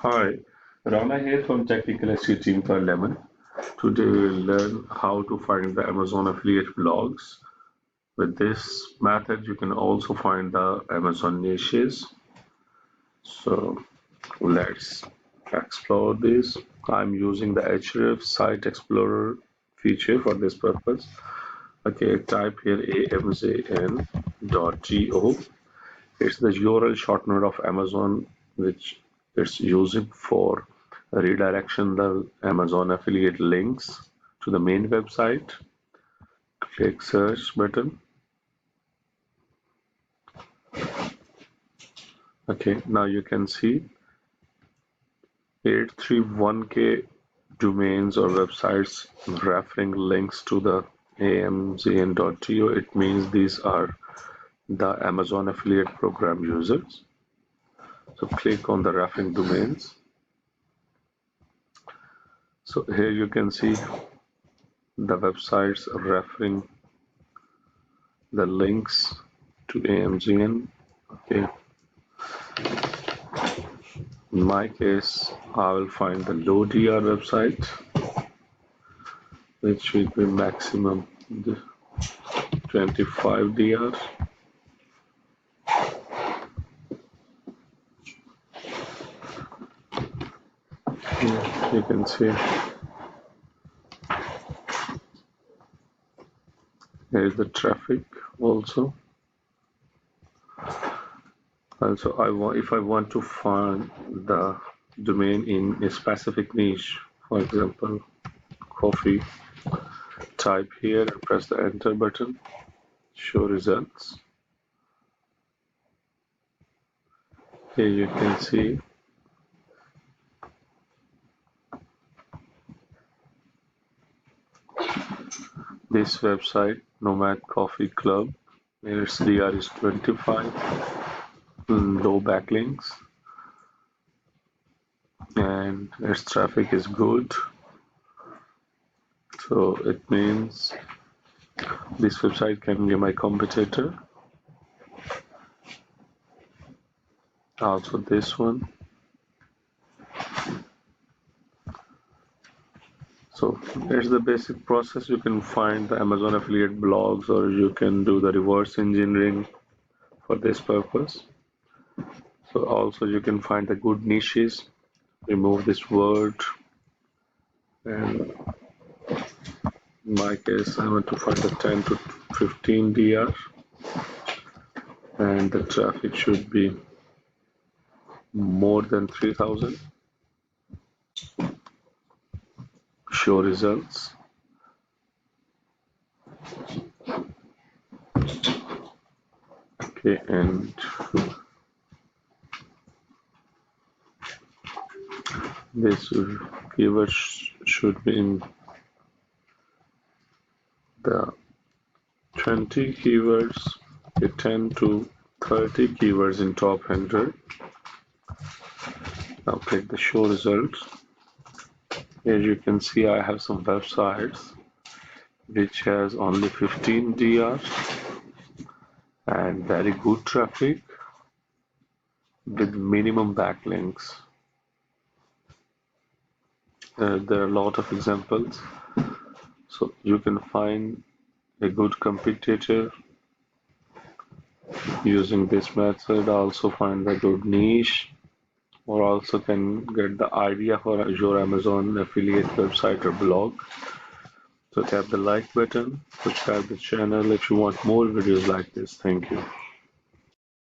Hi, Rana here from Technical SEO Team for Lemon. Today we'll learn how to find the Amazon affiliate blogs. With this method, you can also find the Amazon niches. So let's explore this. I'm using the Ahrefs Site Explorer feature for this purpose. Okay, type here amzn.go. It's the URL shortener of Amazon, which it's using for redirection the Amazon affiliate links to the main website. Click search button. Okay, now you can see 831K domains or websites referring links to the amzn.go. It means these are the Amazon affiliate program users. So click on the referring domains. So here you can see the websites referring the links to AMZN. Okay. In my case, I will find the low DR website, which will be maximum 25 DR. Here you can see here is the traffic also. Also, if I want to find the domain in a specific niche, for example, coffee, type here and press the enter button, show results. Here you can see this website, Nomad Coffee Club. Its DR is 25, low backlinks, and its traffic is good. So it means this website can be my competitor. Also this one. So it's the basic process. You can find the Amazon affiliate blogs, or you can do the reverse engineering for this purpose. So also you can find the good niches, remove this word, and in my case I want to find the 10 to 15 DR, and the traffic should be more than 3000. Show results. Okay, and this keyword should be in the 20 keywords, okay, 10 to 30 keywords in top 100. Now click the show results. Here you can see I have some websites which has only 15 DR and very good traffic with minimum backlinks. There are a lot of examples, so you can find a good competitor using this method. Also find a good niche, or also can get the idea for your Amazon affiliate website or blog. So tap the like button, subscribe the channel if you want more videos like this. Thank you.